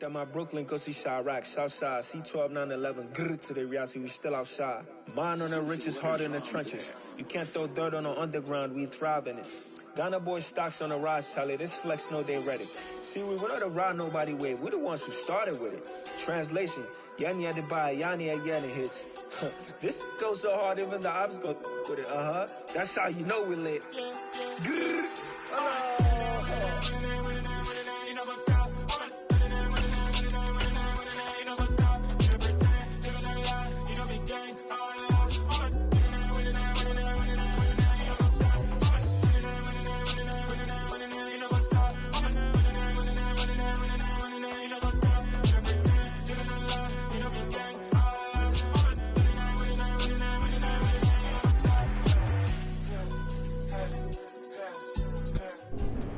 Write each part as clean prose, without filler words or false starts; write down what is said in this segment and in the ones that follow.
That my Brooklyn, go see Chirac, Southside, C12, 911, grrr to the reality, we still outside. Mine on the riches, hard in the trenches. You can't throw dirt on the underground, we thrive in it. Ghana boys stocks on the rise, Charlie, this flex know they ready. See, we went on the ride nobody wave, we the ones who started with it. Translation, Yanni had to buy, Yanni had Yanni hits. This goes so hard, even the ops go with it, That's how you know we lit. Grrr.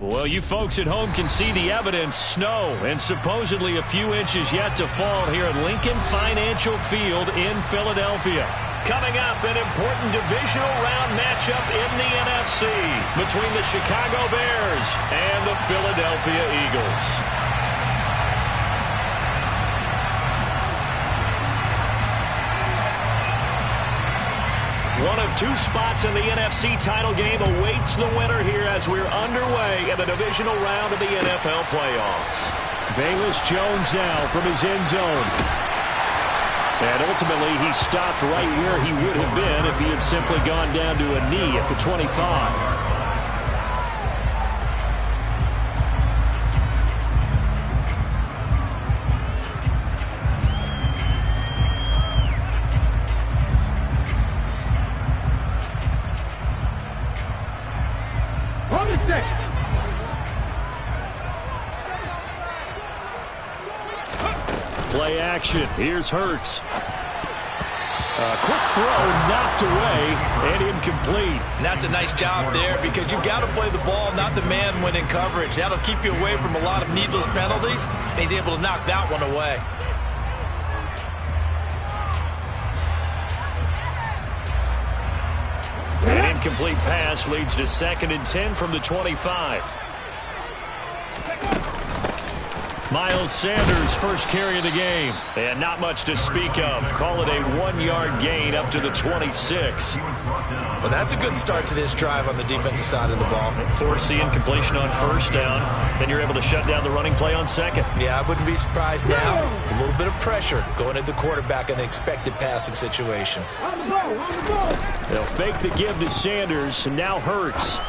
Well, you folks at home can see the evidence. Snow and supposedly a few inches yet to fall here at Lincoln Financial Field in Philadelphia. Coming up, an important divisional round matchup in the NFC between the Chicago Bears and the Philadelphia Eagles. One of two spots in the NFC title game awaits the winner here as we're underway in the divisional round of the NFL playoffs. Velus Jones now from his end zone. And ultimately, he stopped right where he would have been if he had simply gone down to a knee at the 25. Play action. Here's Hurts. A quick throw knocked away and incomplete. And that's a nice job there because you've got to play the ball, not the man when in coverage. That'll keep you away from a lot of needless penalties, and he's able to knock that one away. An incomplete pass leads to 2nd and 10 from the 25. Miles Sanders first carry of the game. And not much to speak of. Call it a 1-yard gain up to the 26. Well, that's a good start to this drive on the defensive side of the ball. Forcing completion on first down. Then you're able to shut down the running play on second. Yeah, I wouldn't be surprised now. A little bit of pressure going at the quarterback in an expected passing situation. They'll fake the give to Sanders, and now Hurts.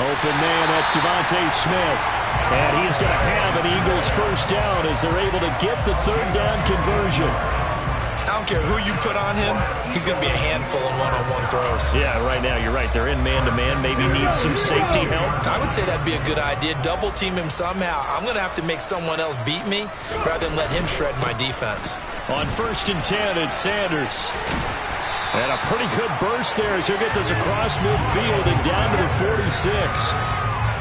Open man, that's Devontae Smith. And he's going to have an Eagles first down as they're able to get the 3rd down conversion. I don't care who you put on him, he's going to be a handful of one-on-one throws. Yeah, right now you're right. They're in man-to-man. Maybe need some safety help. I would say that'd be a good idea. Double team him somehow. I'm going to have to make someone else beat me rather than let him shred my defense. On 1st and 10, it's Sanders. And a pretty good burst there as he'll get this across midfield and down to the 46.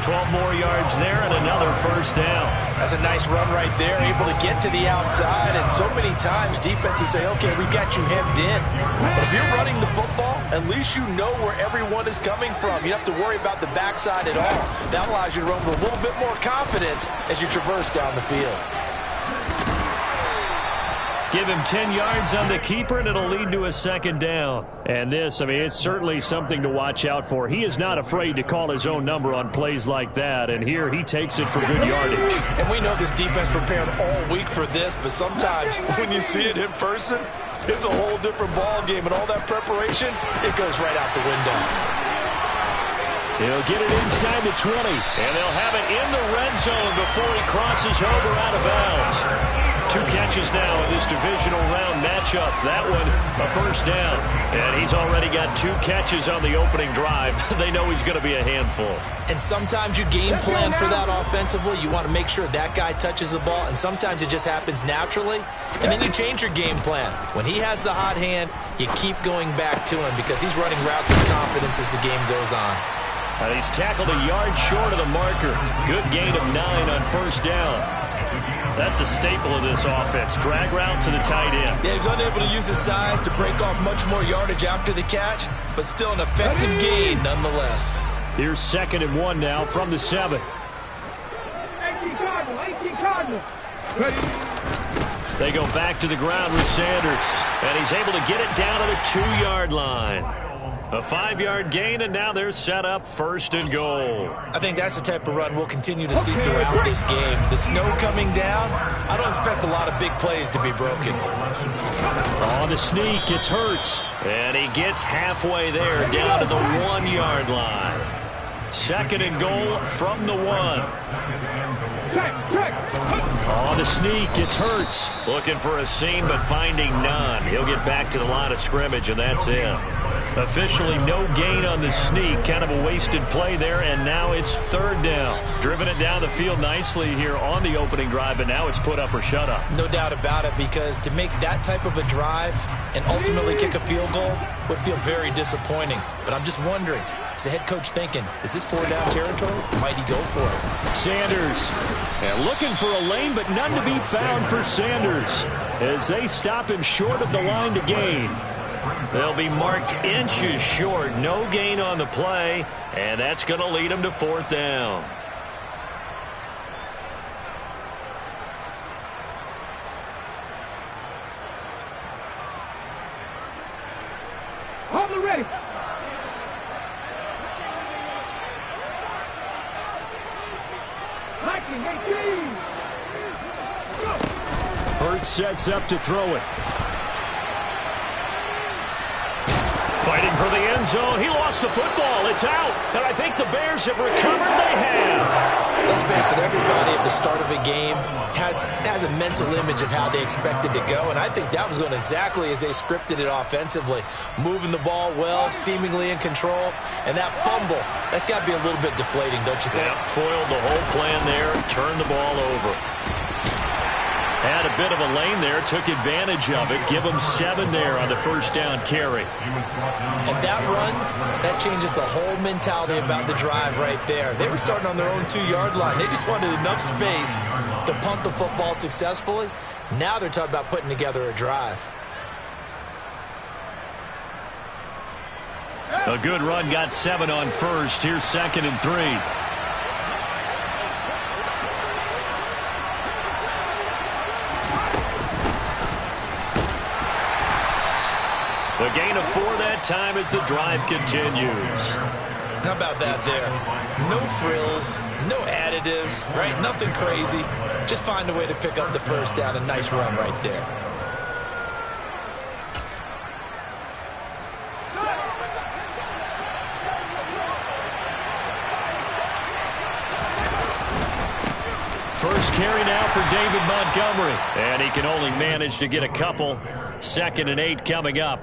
12 more yards there and another first down. That's a nice run right there, able to get to the outside. And so many times defenses say, okay, we got you hemmed in. But if you're running the football, at least you know where everyone is coming from. You don't have to worry about the backside at all. That allows you to run with a little bit more confidence as you traverse down the field. Give him 10 yards on the keeper, and it'll lead to a 2nd down. And this, I mean, it's certainly something to watch out for. He is not afraid to call his own number on plays like that, and here he takes it for good yardage. And we know this defense prepared all week for this, but sometimes when you see it in person, it's a whole different ball game, and all that preparation, it goes right out the window. He'll get it inside the 20, and they'll have it in the red zone before he crosses over out of bounds. 2 catches now in this divisional round matchup. That one, a first down. And he's already got 2 catches on the opening drive. They know he's going to be a handful. And sometimes you game plan for that offensively. You want to make sure that guy touches the ball, and sometimes it just happens naturally. And then you change your game plan. When he has the hot hand, you keep going back to him because he's running routes with confidence as the game goes on. And he's tackled a yard short of the marker. Good gain of 9 on first down. That's a staple of this offense. Drag route to the tight end. Yeah, he's unable to use his size to break off much more yardage after the catch, but still an effective gain nonetheless. Here's 2nd and 1 now from the 7. Hey, Chicago. They go back to the ground with Sanders, and he's able to get it down to the 2-yard line. A 5-yard gain, and now they're set up 1st and goal. I think that's the type of run we'll continue to see throughout this game. The snow coming down, I don't expect a lot of big plays to be broken. On the sneak, it's Hurts, and he gets halfway there down to the 1-yard line. 2nd and goal from the 1. On the sneak, it's Hurts. Looking for a seam, but finding none. He'll get back to the line of scrimmage, and that's it. Officially no gain on the sneak. Kind of a wasted play there, and now it's 3rd down. Driven it down the field nicely here on the opening drive, but now it's put up or shut up. No doubt about it, because to make that type of a drive and ultimately kick a field goal would feel very disappointing. But I'm just wondering, is the head coach thinking, is this 4-down territory? Might he go for it? Sanders, and looking for a lane, but none to be found for Sanders as they stop him short of the line to gain. They'll be marked inches short. No gain on the play, and that's going to lead them to 4th down. Hold it ready. Hurts sets up to throw it. Fighting for the end zone. He lost the football. It's out. And I think the Bears have recovered. They have. Let's face it, everybody at the start of a game has a mental image of how they expect it to go, and I think that was going exactly as they scripted it offensively. Moving the ball well, seemingly in control, and that fumble, that's got to be a little bit deflating, don't you think? Yeah, foiled the whole plan there, turned the ball over. Had a bit of a lane there, took advantage of it. Give them 7 there on the 1st down carry. And that run, that changes the whole mentality about the drive right there. They were starting on their own 2-yard line. They just wanted enough space to punt the football successfully. Now they're talking about putting together a drive. A good run, got 7 on 1st. Here's 2nd and 3. The gain of 4 that time as the drive continues. How about that there? No frills, no additives, right? Nothing crazy. Just find a way to pick up the 1st down. A nice run right there. First carry now for David Montgomery. And he can only manage to get a couple. 2nd and 8 coming up.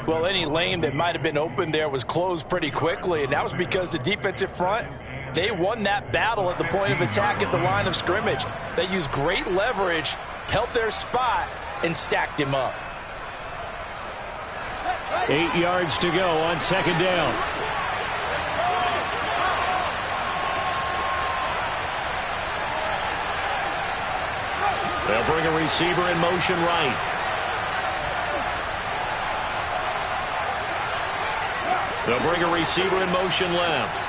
Well, any lane that might have been open there was closed pretty quickly, and that was because the defensive front, they won that battle at the point of attack at the line of scrimmage. They used great leverage, held their spot, and stacked him up. 8 yards to go on 2nd down. They'll bring a receiver in motion right. They'll bring a receiver in motion left.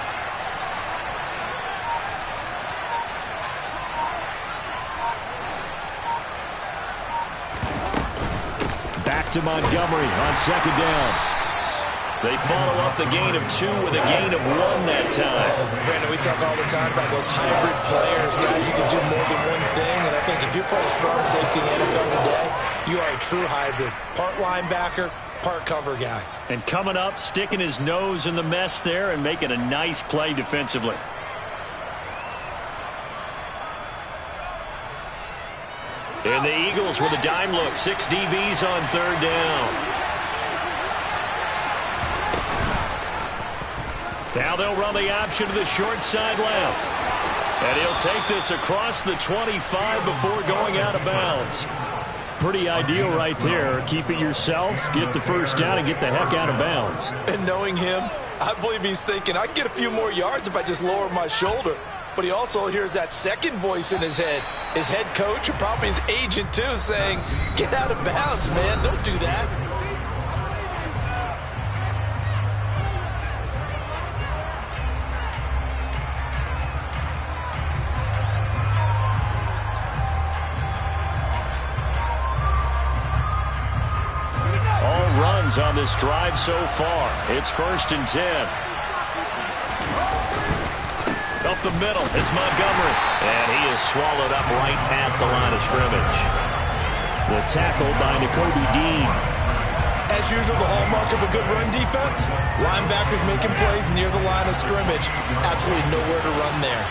Back to Montgomery on 2nd down. They follow up the gain of 2 with a gain of 1 that time. Brandon, we talk all the time about those hybrid players, guys who can do more than one thing. And I think if you're playing strong safety in the NFL today, you are a true hybrid. Part linebacker, part cover guy. And coming up, sticking his nose in the mess there and making a nice play defensively. And the Eagles with a dime look. 6 DBs on 3rd down. Now they'll run the option to the short side left. And he'll take this across the 25 before going out of bounds. Pretty ideal right there. Keep it yourself, get the 1st down, and get the heck out of bounds. And knowing him, I believe he's thinking, I can get a few more yards if I just lower my shoulder. But he also hears that second voice in his head. His head coach, or probably his agent too, saying, get out of bounds, man. Don't do that. wins on this drive so far. It's 1st and 10. Up the middle, it's Montgomery. And he is swallowed up right at the line of scrimmage. The tackle by Nakobe Dean. As usual, the hallmark of a good run defense, linebackers making plays near the line of scrimmage. Absolutely nowhere to run there.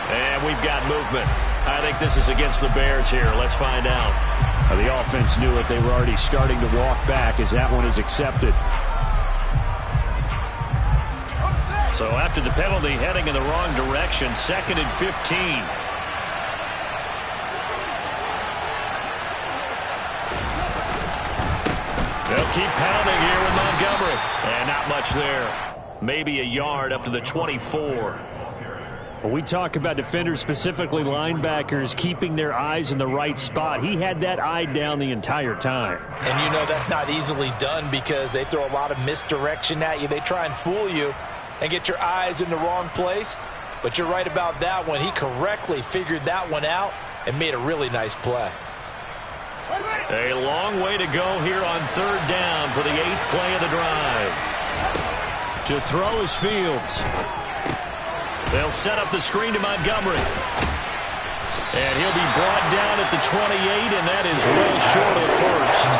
And we've got movement. I think this is against the Bears here. Let's find out. The offense knew it. They were already starting to walk back as that one is accepted. So after the penalty, heading in the wrong direction, 2nd and 15. They'll keep pounding here with Montgomery. And not much there. Maybe a yard up to the 24. When we talk about defenders, specifically linebackers, keeping their eyes in the right spot, he had that eye down the entire time. And you know that's not easily done because they throw a lot of misdirection at you. They try and fool you and get your eyes in the wrong place. But you're right about that one. He correctly figured that one out and made a really nice play. A long way to go here on 3rd down for the 8th play of the drive. To throw is Fields. They'll set up the screen to Montgomery. And he'll be brought down at the 28, and that is well short of the 1st.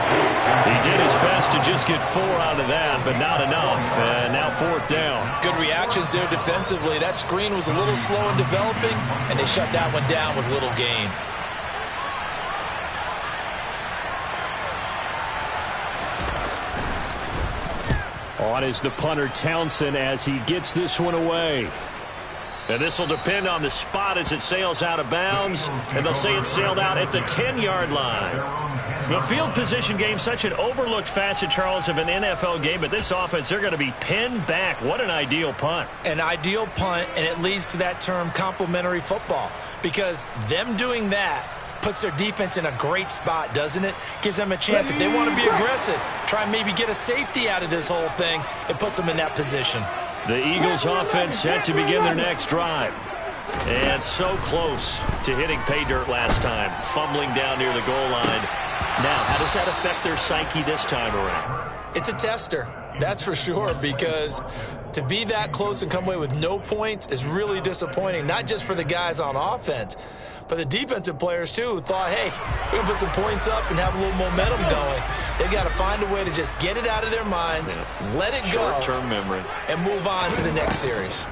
He did his best to just get 4 out of that, but not enough. And now 4th down. Good reactions there defensively. That screen was a little slow in developing, and they shut that one down with little gain. On is the punter Townsend as he gets this one away. And this will depend on the spot as it sails out of bounds. And they'll say it sailed out at the 10-yard line. The field position game, such an overlooked facet, Charles, of an NFL game. But this offense, they're going to be pinned back. What an ideal punt. An ideal punt, and it leads to that term complementary football. Because them doing that puts their defense in a great spot, doesn't it? Gives them a chance. If they want to be aggressive, try and maybe get a safety out of this whole thing, it puts them in that position. The Eagles offense set to begin their next drive. And so close to hitting pay dirt last time, fumbling down near the goal line. Now, how does that affect their psyche this time around? It's a tester, that's for sure, because to be that close and come away with no points is really disappointing, not just for the guys on offense, but the defensive players, too, who thought, hey, we can put some points up and have a little momentum going. They've got to find a way to just get it out of their minds, let it go, short-term memory, and move on to the next series.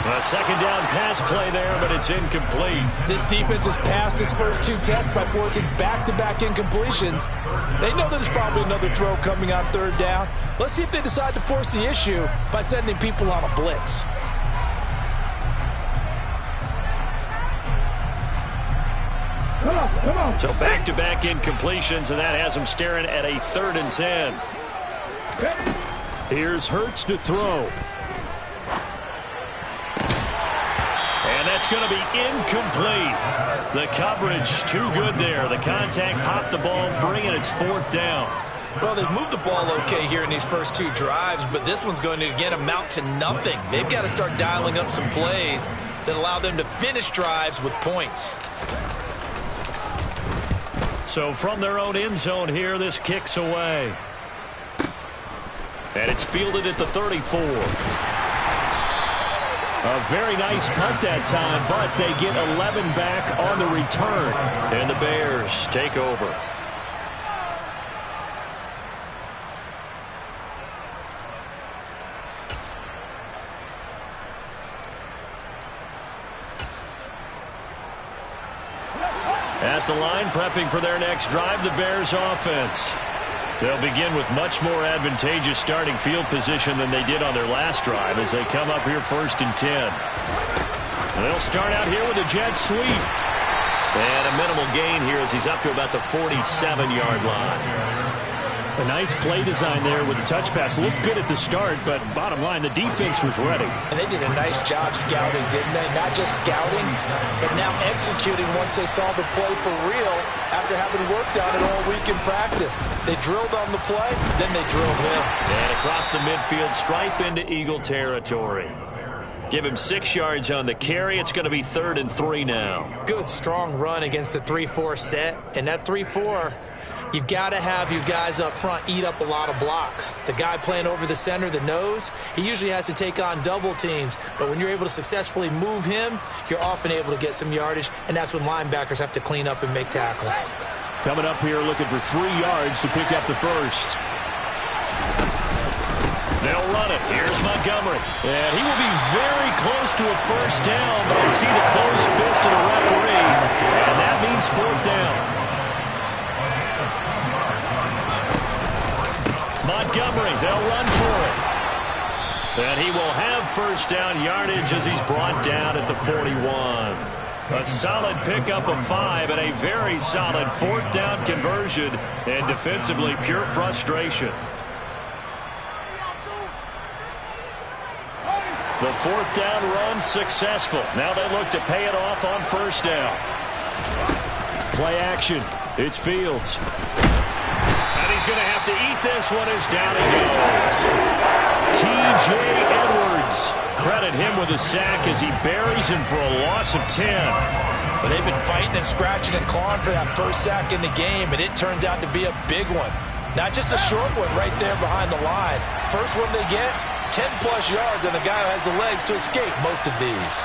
A 2nd down pass play there, but it's incomplete. This defense has passed its first 2 tests by forcing back-to-back incompletions. They know there's probably another throw coming on 3rd down. Let's see if they decide to force the issue by sending people on a blitz. So back-to-back incompletions, and that has them staring at a 3rd and 10. Here's Hurts to throw. And that's going to be incomplete. The coverage too good there. The contact popped the ball free, and it's 4th down. Well, they've moved the ball okay here in these first 2 drives, but this one's going to, again, amount to nothing. They've got to start dialing up some plays that allow them to finish drives with points. So from their own end zone here, this kicks away. And it's fielded at the 34. A very nice punt that time, but they get 11 back on the return. And the Bears take over. At the line, prepping for their next drive, the Bears offense. They'll begin with much more advantageous starting field position than they did on their last drive as they come up here 1st and 10. They'll start out here with a jet sweep. And a minimal gain here as he's up to about the 47-yard line. A nice play design there with the touch pass. Looked good at the start, but bottom line, the defense was ready. And they did a nice job scouting, didn't they? Not just scouting, but now executing once they saw the play for real after having worked on it all week in practice. They drilled on the play, then they drilled him. And across the midfield stripe into Eagle territory. Give him 6 yards on the carry. It's going to be 3rd and 3 now. Good, strong run against the 3-4 set. And that 3-4, you've got to have your guys up front eat up a lot of blocks. The guy playing over the center, the nose, he usually has to take on double teams. But when you're able to successfully move him, you're often able to get some yardage, and that's when linebackers have to clean up and make tackles. Coming up here looking for 3 yards to pick up the first. They'll run it. Here's Montgomery. And he will be very close to a first down, but I see the closed fist of the referee, and that means 4th down. Montgomery, they'll run for it. And he will have first down yardage as he's brought down at the 41. A solid pickup of 5 and a very solid 4th down conversion, and defensively pure frustration. The 4th down run successful. Now they look to pay it off on first down. Play action. It's Fields. And he's going to have to eat this one as down he goes. T.J. Edwards. Credit him with a sack as he buries him for a loss of 10. But they've been fighting and scratching and clawing for that first sack in the game, and it turns out to be a big one. Not just a short one right there behind the line. First one they get, 10-plus yards, and the guy who has the legs to escape most of these.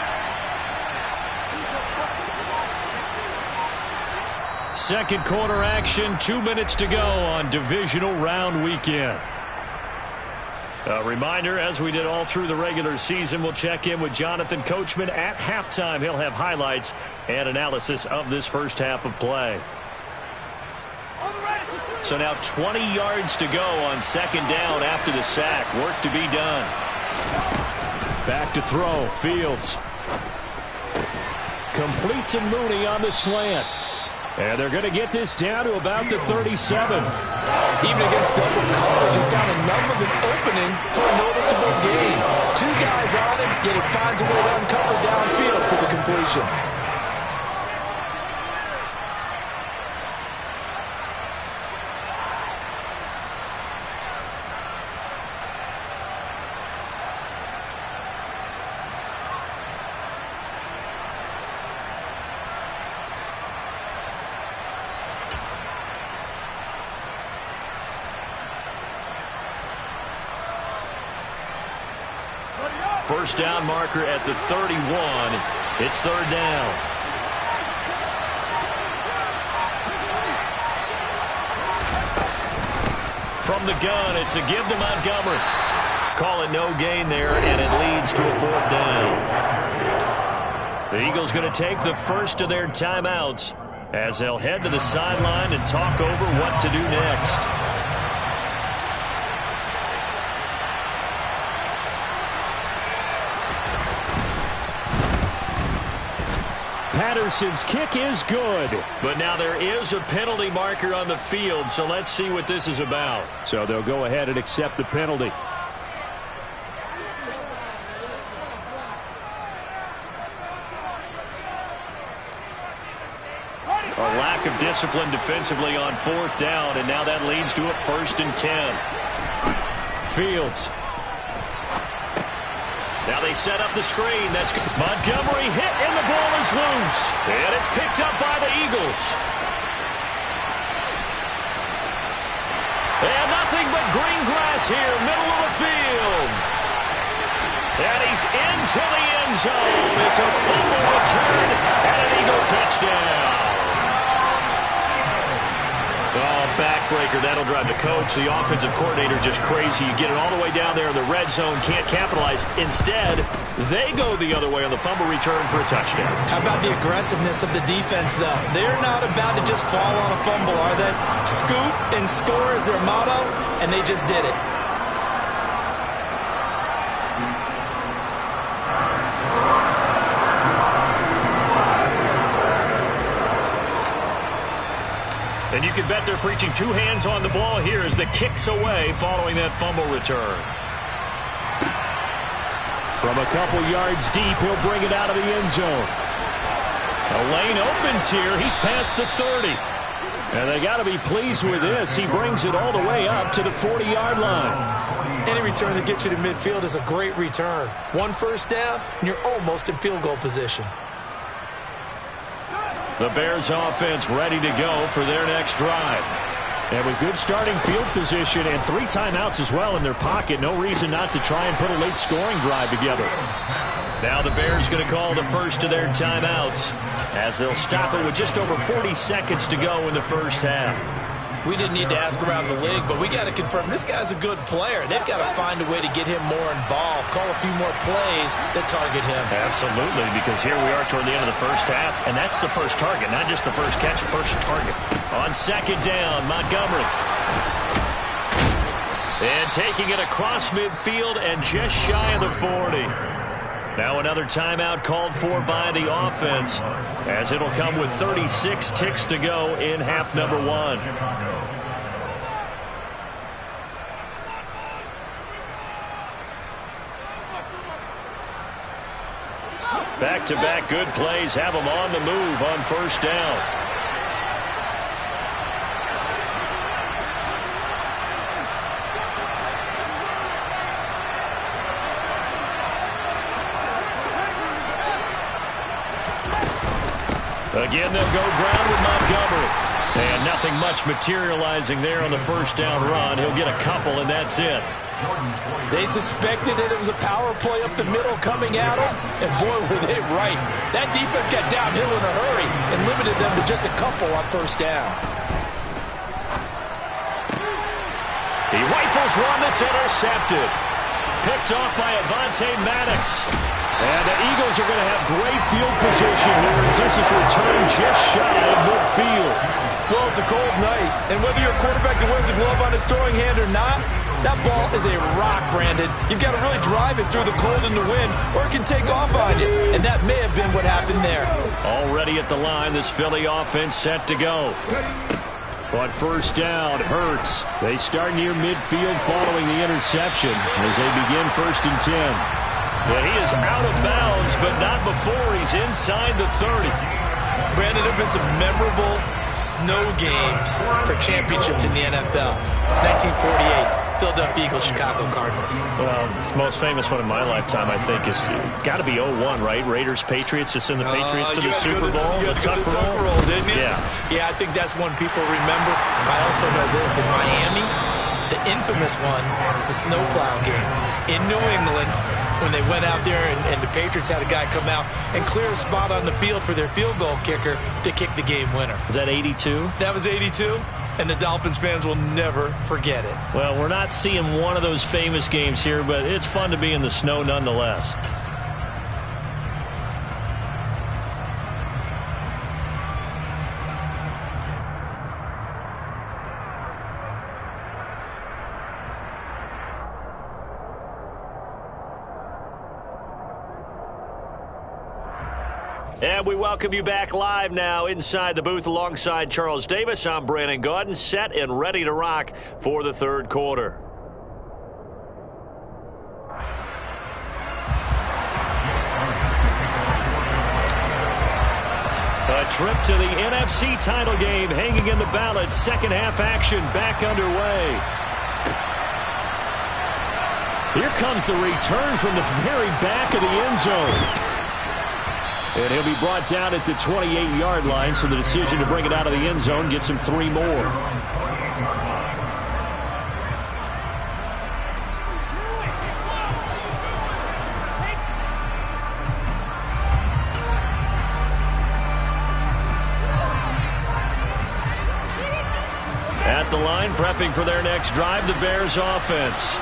Second quarter action, 2 minutes to go on divisional round weekend. A reminder, as we did all through the regular season, we'll check in with Jonathan Coachman at halftime. He'll have highlights and analysis of this first half of play. So now 20 yards to go on second down after the sack. Work to be done. Back to throw. Fields. Complete to Mooney on the slant. And they're going to get this down to about the 37. Even against double coverage, he found enough of an opening for a noticeable gain. 2 guys on him, yet he finds a way to uncover downfield for the completion. First down marker at the 31. It's 3rd down. From the gun, it's a give to Montgomery. Call it no gain there, and it leads to a 4th down. The Eagles going to take the first of their timeouts as they'll head to the sideline and talk over what to do next. Patterson's kick is good, but now there is a penalty marker on the field, so let's see what this is about. So they'll go ahead and accept the penalty. A lack of discipline defensively on 4th down, and now that leads to a 1st and 10. Fields. Now they set up the screen. That's Montgomery hit, and the ball is loose. And it's picked up by the Eagles. And nothing but green grass here, middle of the field. And he's into the end zone. It's a fumble return and an Eagle touchdown. Oh, backbreaker. That'll drive the coach, the offensive coordinator, just crazy. You get it all the way down there in the red zone, can't capitalize. Instead, they go the other way on the fumble return for a touchdown. How about the aggressiveness of the defense, though? They're not about to just fall on a fumble, are they? Scoop and score is their motto, and they just did it. And you can bet they're preaching 2 hands on the ball here as the kick's away following that fumble return. From a couple yards deep, he'll bring it out of the end zone. A lane opens here. He's past the 30. And they got to be pleased with this. He brings it all the way up to the 40-yard line. Any return that gets you to midfield is a great return. One first down, and you're almost in field goal position. The Bears offense ready to go for their next drive. And with good starting field position and 3 timeouts as well in their pocket, no reason not to try and put a late scoring drive together. Now the Bears going to call the first of their timeouts as they'll stop it with just over 40 seconds to go in the first half. We didn't need to ask around the league, but we got to confirm this guy's a good player. They've got to find a way to get him more involved, call a few more plays that target him. Absolutely, because here we are toward the end of the first half, and that's the first target, not just the first catch, first target. On second down, Montgomery. And taking it across midfield and just shy of the 40. Now another timeout called for by the offense, as it'll come with 36 ticks to go in half number 1. Back-to-back good plays have them on the move on first down. Again, they'll go ground with Montgomery. And nothing much materializing there on the first down run. He'll get a couple, and that's it. They suspected that it was a power play up the middle coming at them, and boy, were they right. That defense got downhill in a hurry and limited them to just a couple on first down. He rifles one that's intercepted. Picked off by Avonte Maddox. And the Eagles are going to have great field position here as this is returned just shy of midfield. Well, it's a cold night, and whether you're a quarterback that wears a glove on his throwing hand or not, that ball is a rock, Brandon. You've got to really drive it through the cold and the wind, or it can take off on you, and that may have been what happened there. Already at the line, this Philly offense set to go. On first down, Hurts. They start near midfield following the interception as they begin 1st and 10. And he is out of bounds, but not before he's inside the 30. Brandon, there have been some memorable snow games for championships in the NFL. 1948, Philadelphia Eagles, Chicago Cardinals. Well, the most famous one in my lifetime, I think, is got to be 01, right? Raiders, Patriots, to send the Patriots to the Super Bowl. You had to go to the Tucker Roll, didn't you? Yeah. Yeah, I think that's one people remember. I also know this. In Miami, the infamous one, the snowplow game. In New England, when they went out there and the Patriots had a guy come out and clear a spot on the field for their field goal kicker to kick the game winner. Is that 82? That was 82, and the Dolphins fans will never forget it. Well, we're not seeing one of those famous games here, but it's fun to be in the snow nonetheless. And we welcome you back live now inside the booth alongside Charles Davis. I'm Brandon Gaudin, set and ready to rock for the third quarter. A trip to the NFC title game hanging in the balance. Second half action back underway. Here comes the return from the very back of the end zone. And he'll be brought down at the 28-yard line, so the decision to bring it out of the end zone gets him 3 more. At the line, prepping for their next drive, the Bears offense.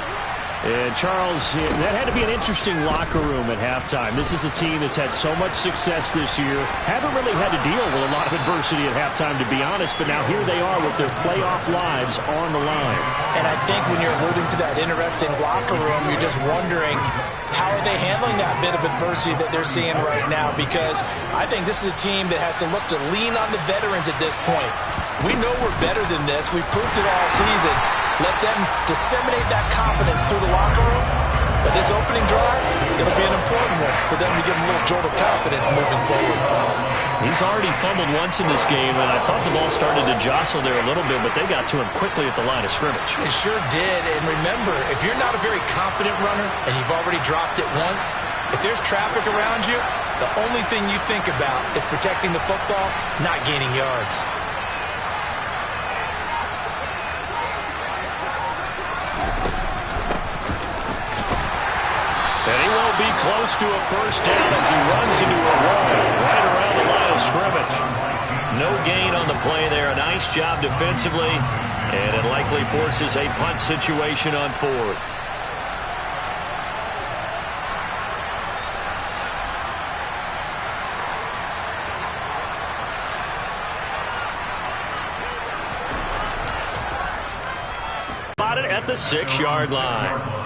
And Charles, that had to be an interesting locker room at halftime. This is a team that's had so much success this year. Haven't really had to deal with a lot of adversity at halftime, to be honest. But now here they are with their playoff lives on the line. And I think when you're alluding to that interesting locker room, you're just wondering, how are they handling that bit of adversity that they're seeing right now? Because I think this is a team that has to look to lean on the veterans at this point. We know we're better than this. We've proved it all season. Let them disseminate that confidence through the locker room. But this opening drive, it'll be an important one for them to give them a little jolt of confidence moving forward. He's already fumbled once in this game, and I thought the ball started to jostle there a little bit, but they got to him quickly at the line of scrimmage. It sure did, and remember, if you're not a very confident runner and you've already dropped it once, if there's traffic around you, the only thing you think about is protecting the football, not gaining yards. And he won't be close to a first down as he runs into a wall right around the line of scrimmage. No gain on the play there. A nice job defensively, and it likely forces a punt situation on fourth. Spotted at the 6-yard line.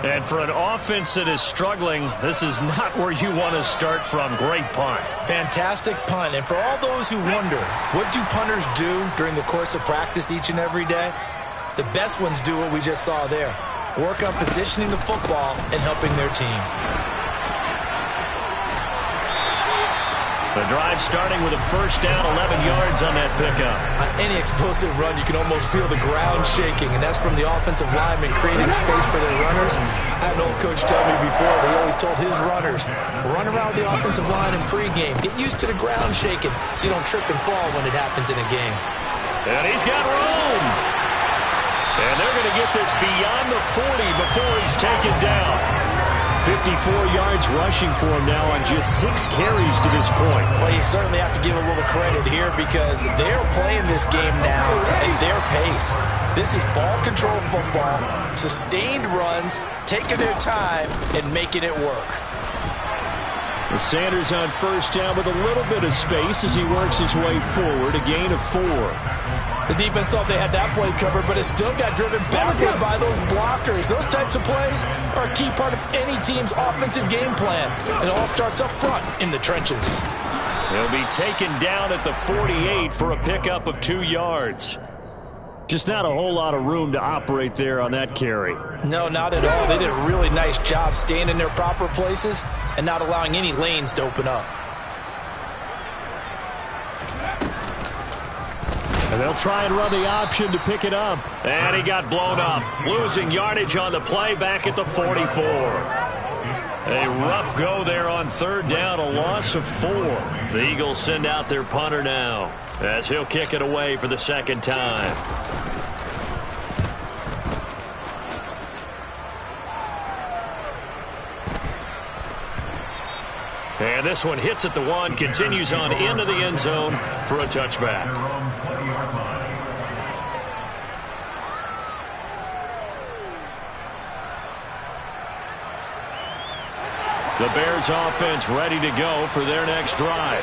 And for an offense that is struggling, this is not where you want to start from. Great punt. Fantastic punt. And for all those who wonder, what do punters do during the course of practice each and every day? The best ones do what we just saw there. Work on positioning the football and helping their team. The drive starting with a first down, 11 yards on that pickup. On any explosive run, you can almost feel the ground shaking, and that's from the offensive linemen creating space for their runners. I had an old coach tell me before, he always told his runners, run around the offensive line in pregame. Get used to the ground shaking so you don't trip and fall when it happens in a game. And he's got room. And they're going to get this beyond the 40 before he's taken down. 54 yards rushing for him now on just 6 carries to this point. Well, you certainly have to give a little credit here because they're playing this game now at their pace. This is ball control football, sustained runs, taking their time, and making it work. And Sanders on first down with a little bit of space as he works his way forward, a gain of 4. The defense thought they had that play covered, but it still got driven backward by those blockers. Those types of plays are a key part of any team's offensive game plan. It all starts up front in the trenches. He'll be taken down at the 48 for a pickup of 2 yards. Just not a whole lot of room to operate there on that carry. No, not at all. They did a really nice job staying in their proper places and not allowing any lanes to open up. And they'll try and run the option to pick it up. And he got blown up. Losing yardage on the play back at the 44. A rough go there on third down, a loss of 4. The Eagles send out their punter now as he'll kick it away for the second time. And this one hits at the 1, continues on into the end zone for a touchback. The Bears offense ready to go for their next drive.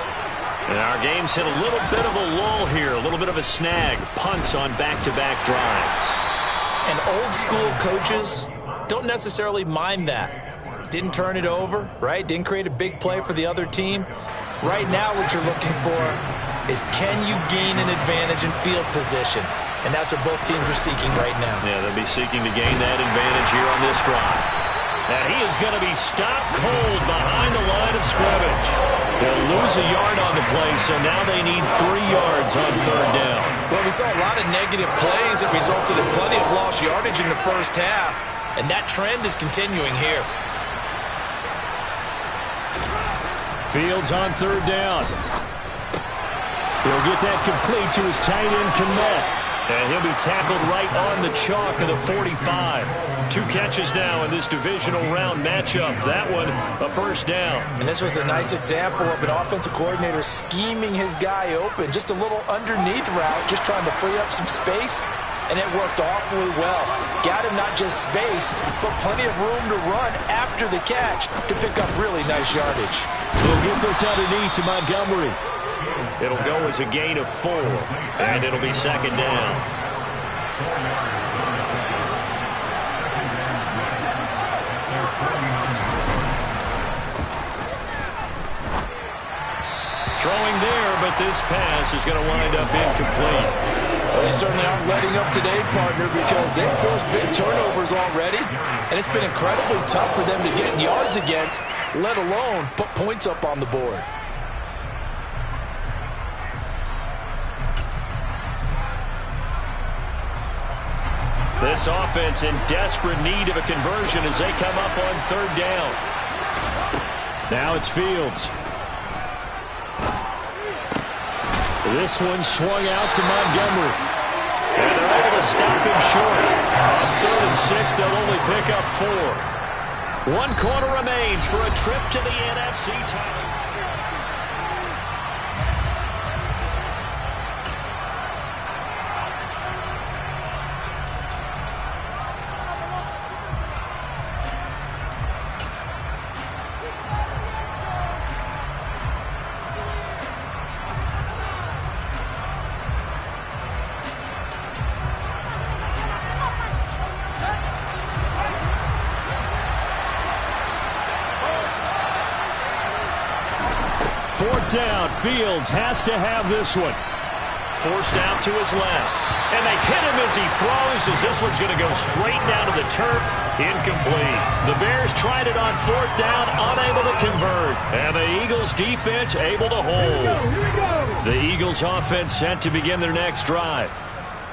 And our game's hit a little bit of a lull here, a little bit of a snag. Punts on back-to-back drives. And old school coaches don't necessarily mind that. Didn't turn it over, right? Didn't create a big play for the other team. Right now what you're looking for is can you gain an advantage in field position? And that's what both teams are seeking right now. Yeah, they'll be seeking to gain that advantage here on this drive. And he is going to be stopped cold behind the line of scrimmage. They'll lose a yard on the play, so now they need 3 yards on third down. Well, we saw a lot of negative plays that resulted in plenty of lost yardage in the first half, and that trend is continuing here. Fields on third down. He'll get that complete to his tight end, Kmet. And he'll be tackled right on the chalk of the 45. 2 catches now in this divisional round matchup. That one, a first down. And this was a nice example of an offensive coordinator scheming his guy open. Just a little underneath route, just trying to free up some space. And it worked awfully well. Got him not just space, but plenty of room to run after the catch to pick up really nice yardage. We'll get this underneath to Montgomery. It'll go as a gain of 4, and it'll be second down. Throwing there, but this pass is going to wind up incomplete. Well, they certainly aren't letting up today, partner, because they've forced big turnovers already, and it's been incredibly tough for them to get yards against, let alone put points up on the board. This offense in desperate need of a conversion as they come up on third down. Now it's Fields. This one swung out to Montgomery. And they're able to stop him short. On 3rd and 6, they'll only pick up 4. 1 quarter remains for a trip to the NFC title. Down. Fields has to have this one. Forced out to his left. And they hit him as he throws, as this one's going to go straight down to the turf. Incomplete. The Bears tried it on 4th down, unable to convert. And the Eagles defense able to hold. The Eagles offense set to begin their next drive.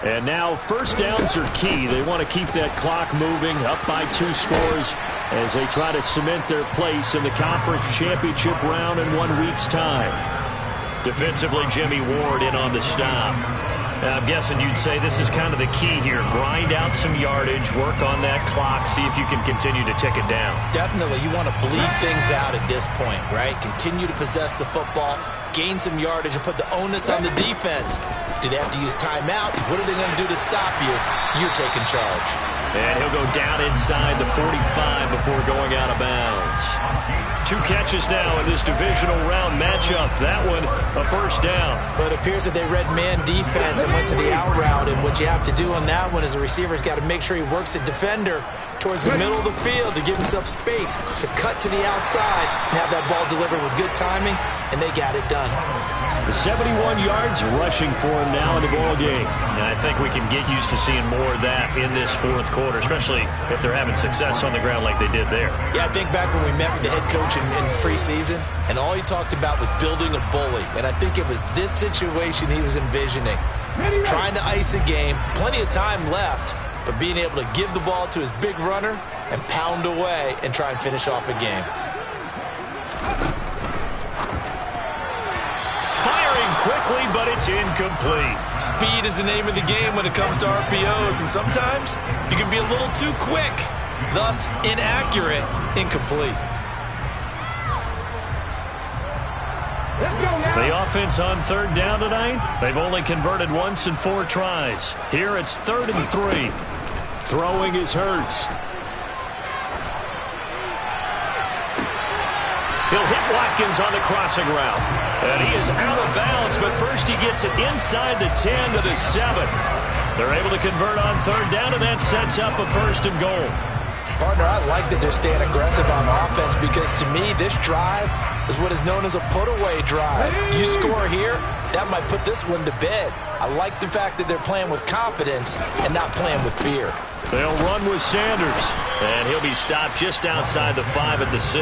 And now 1st downs are key. They want to keep that clock moving, up by 2 scores as they try to cement their place in the conference championship round in 1 week's time. Defensively, Jimmy Ward in on the stop. Now, I'm guessing you'd say this is kind of the key here. Grind out some yardage, work on that clock, see if you can continue to tick it down. Definitely, you want to bleed things out at this point, right? Continue to possess the football, gain some yardage, and put the onus on the defense. Do they have to use timeouts? What are they going to do to stop you? You're taking charge. And he'll go down inside the 45 before going out of bounds. 2 catches now in this divisional round matchup. That one, a 1st down. But it appears that they read man defense and went to the out route. And what you have to do on that one is the receiver's got to make sure he works the defender towards the middle of the field to give himself space to cut to the outside and have that ball delivered with good timing, and they got it done. 71 yards rushing for him now in the ball game. And I think we can get used to seeing more of that in this 4th quarter, especially if they're having success on the ground like they did there. Yeah, I think back when we met with the head coach in preseason, and all he talked about was building a bully. And I think it was this situation he was envisioning. Trying to ice a game, plenty of time left, but being able to give the ball to his big runner and pound away and try and finish off a game. Quickly, but it's incomplete. Speed is the name of the game when it comes to RPOs, and sometimes you can be a little too quick, thus inaccurate, incomplete. The offense on 3rd down tonight, they've only converted once in 4 tries. Here it's 3rd and 3. Throwing is Hurts. He'll hit Watkins on the crossing route. And he is out of bounds, but first he gets it inside the 10 to the 7. They're able to convert on 3rd down, and that sets up a 1st and goal. Partner, I like that they're staying aggressive on offense because, to me, this drive is what is known as a put-away drive. You score here, that might put this one to bed. I like the fact that they're playing with confidence and not playing with fear. They'll run with Sanders, and he'll be stopped just outside the 5 at the 6.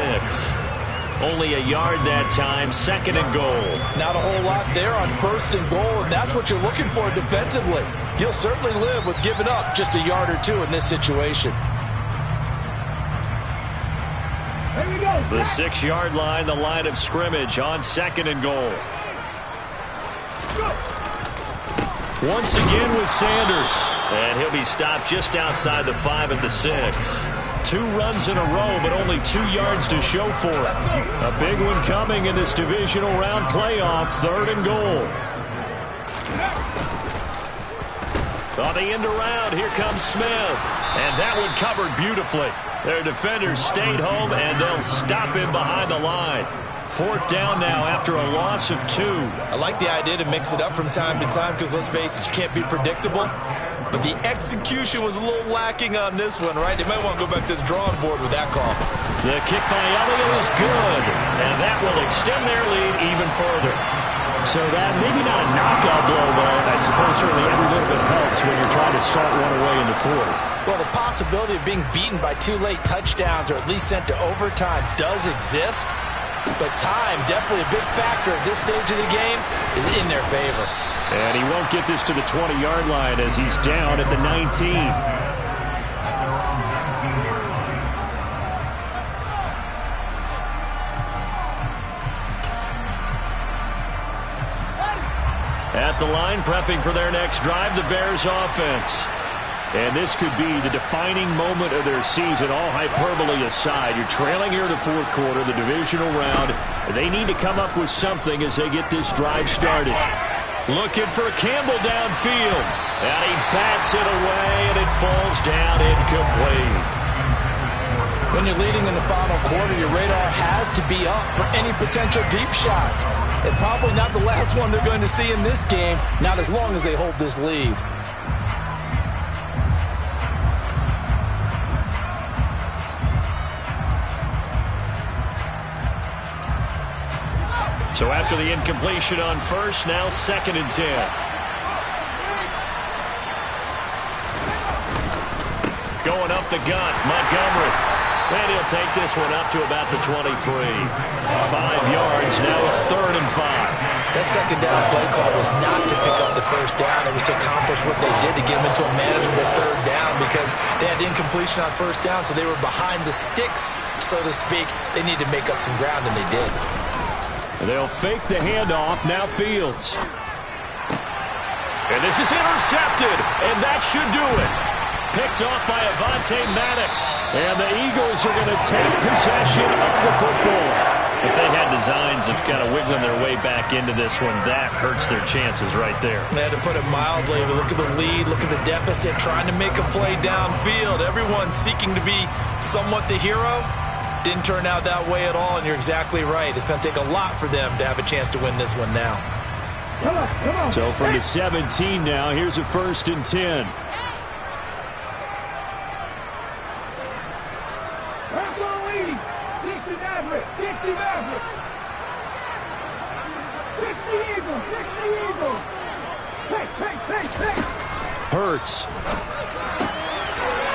Only a yard that time, 2nd and goal. Not a whole lot there on 1st and goal, and that's what you're looking for defensively. You'll certainly live with giving up just a yard or 2 in this situation. The 6-yard line, the line of scrimmage on 2nd and goal. Once again with Sanders. And he'll be stopped just outside the 5 at the 6. 2 runs in a row, but only 2 yards to show for it. A big one coming in this divisional round playoff, 3rd and goal. On the end around, here comes Smith. And that one covered beautifully. Their defenders stayed home, and they'll stop him behind the line. 4th down now after a loss of 2. I like the idea to mix it up from time to time because, let's face it, you can't be predictable. But the execution was a little lacking on this one, right? They might want to go back to the drawing board with that call. The kick by Elliott is good, and that will extend their lead even further. So that maybe not a knockout blow, but I suppose certainly every little bit helps when you're trying to start one away in the 4th. Well, the possibility of being beaten by 2 late touchdowns or at least sent to overtime does exist. But time, definitely a big factor at this stage of the game, is in their favor. And he won't get this to the 20-yard line as he's down at the 19. At the line, prepping for their next drive, the Bears offense. And this could be the defining moment of their season, all hyperbole aside. You're trailing here in the fourth quarter, the divisional round. They need to come up with something as they get this drive started. Looking for Campbell downfield. And he bats it away, and it falls down incomplete. When you're leading in the final quarter, your radar has to be up for any potential deep shots. And probably not the last one they're going to see in this game, not as long as they hold this lead. So after the incompletion on first, now 2nd and 10. Going up the gut, Montgomery. And he'll take this one up to about the 23. 5 yards, now it's 3rd and 5. That second down play call was not to pick up the first down. It was to accomplish what they did to get them into a manageable 3rd down because they had incompletion on first down, so they were behind the sticks, so to speak. They needed to make up some ground, and they did. They'll fake the handoff, now Fields. And this is intercepted, and that should do it. Picked off by Avonte Maddox. And the Eagles are going to take possession of the football. If they had designs of kind of wiggling their way back into this one, that hurts their chances right there. They had to put it mildly. Look at the lead, look at the deficit, trying to make a play downfield. Everyone seeking to be somewhat the hero. Didn't turn out that way at all, and you're exactly right. It's going to take a lot for them to have a chance to win this one now. Come on. So from the 17 now, here's a 1st and 10. Hurts.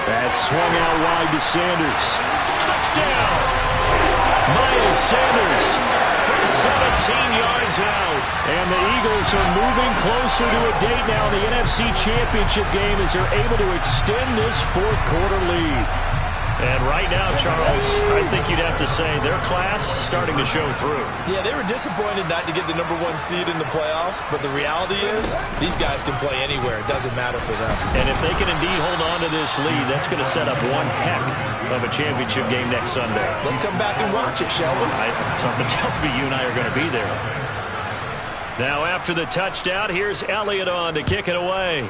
That's swung out wide to Sanders. Touchdown! Miles Sanders from 17 yards out. And the Eagles are moving closer to a date now in the NFC Championship game as they're able to extend this fourth quarter lead. And right now, Charles, I think you'd have to say their class starting to show through. Yeah, they were disappointed not to get the #1 seed in the playoffs, but the reality is these guys can play anywhere. It doesn't matter for them. And if they can indeed hold on to this lead, that's going to set up one heck of a championship game next Sunday. Let's come back and watch it, shall we? Something tells me you and I are going to be there. Now after the touchdown, here's Elliott on to kick it away.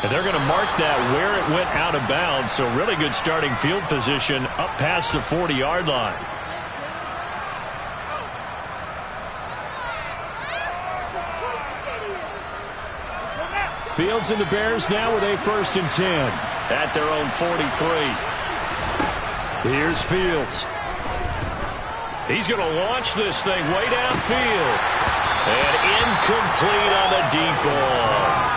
And they're going to mark that where it went out of bounds, so really good starting field position up past the 40-yard line. Fields and the Bears now with a 1st and 10 at their own 43. Here's Fields. He's going to launch this thing way downfield. And incomplete on the deep ball.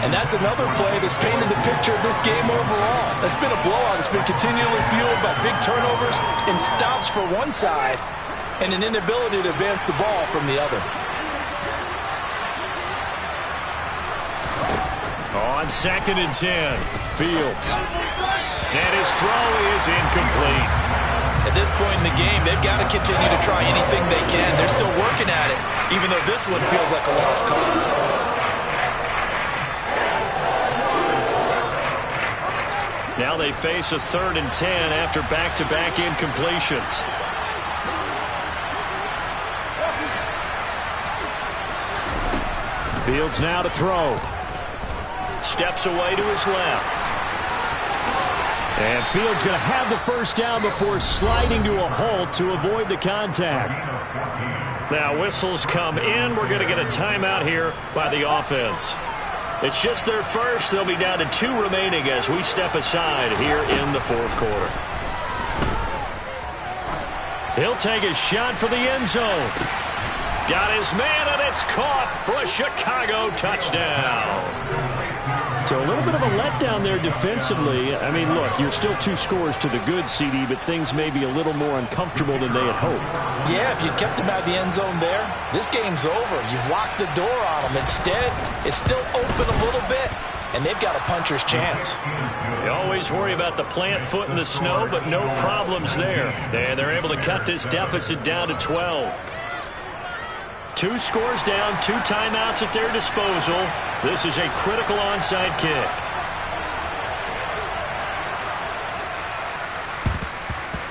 And that's another play that's painted the picture of this game overall. It's been a blowout. It's been continually fueled by big turnovers and stops for one side and an inability to advance the ball from the other. On 2nd and 10, Fields. And his throw is incomplete. At this point in the game, they've got to continue to try anything they can. They're still working at it, even though this one feels like a lost cause. Now they face a 3rd and 10 after back-to-back incompletions. Fields now to throw. Steps away to his left. And Fields going to have the first down before sliding to a halt to avoid the contact. Now whistles come in. We're going to get a timeout here by the offense. It's just their first. They'll be down to 2 remaining as we step aside here in the fourth quarter. He'll take a shot for the end zone. Got his man, and it's caught for a Chicago touchdown. So a little bit of a letdown there defensively. I mean, look, you're still 2 scores to the good, CD, but things may be a little more uncomfortable than they had hoped. Yeah, if you kept them out of the end zone there, this game's over. You've locked the door on them. Instead, it's still open a little bit, and they've got a puncher's chance. You always worry about the plant foot in the snow, but no problems there. And they're able to cut this deficit down to 12. 2 scores down, 2 timeouts at their disposal. This is a critical onside kick.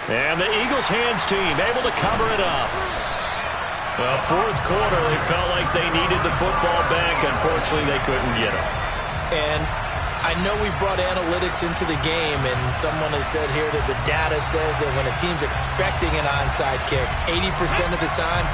And the Eagles hands team able to cover it up. Well, fourth quarter, they felt like they needed the football back. Unfortunately, they couldn't get it. And I know we brought analytics into the game, and someone has said here that the data says that when a team's expecting an onside kick, 80% of the time,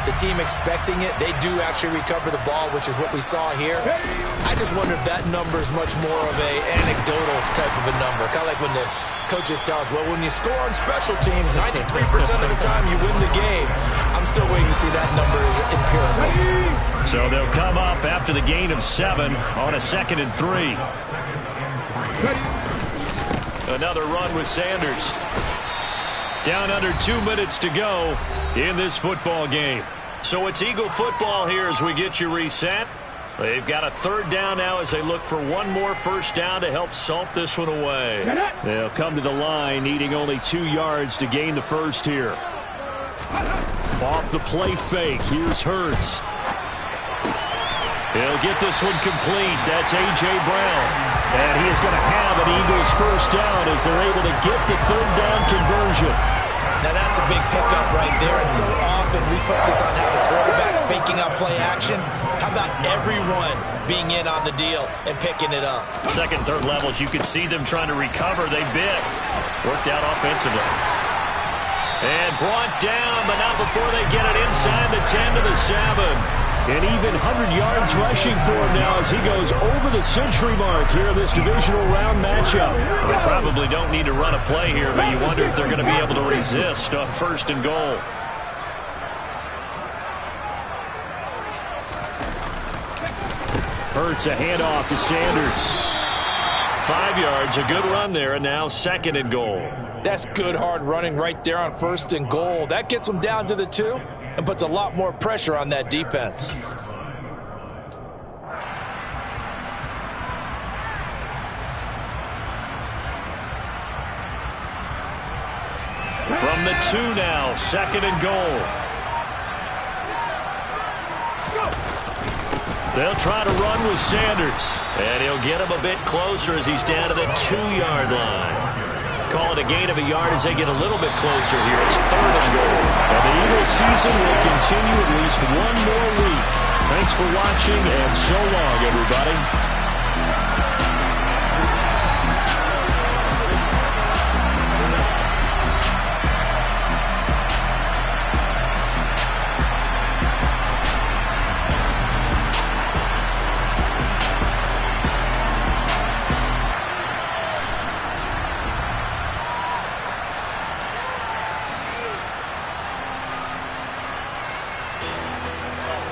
the team expecting it, they do actually recover the ball, which is what we saw here. I just wonder if that number is much more of an anecdotal type of a number. Kind of like when the coaches tell us, well, when you score on special teams, 93% of the time you win the game. I'm still waiting to see that number is empirical. So they'll come up after the gain of 7 on a 2nd and 3. Another run with Sanders. Down under 2 minutes to go in this football game. So it's Eagle football here as we get you reset. They've got a 3rd down now as they look for one more first down to help salt this one away. They'll come to the line needing only 2 yards to gain the first here. Off the play fake. Here's Hurts. He'll get this one complete. That's A.J. Brown. And he is going to have an Eagles first down as they're able to get the 3rd down conversion. Now that's a big pickup right there, and so often we focus on how the quarterback's faking out play action. How about everyone being in on the deal and picking it up? 2nd, 3rd levels, you can see them trying to recover. They bit. Worked out offensively. And brought down, but not before they get it inside the 10 to the 7. And even 100 yards rushing for him now as he goes over the century mark here in this divisional round matchup. They probably don't need to run a play here, but you wonder if they're going to be able to resist on 1st and goal. Hurts a handoff to Sanders. 5 yards, a good run there, and now 2nd and goal. That's good hard running right there on 1st and goal. That gets them down to the 2 and puts a lot more pressure on that defense. From the 2 now, 2nd and goal. They'll try to run with Sanders, and he'll get him a bit closer as he's down to the 2-yard line. Call it a gain of a yard as they get a little bit closer here. It's 3rd and goal. And the Eagles season will continue at least one more week. Thanks for watching, and so long, everybody.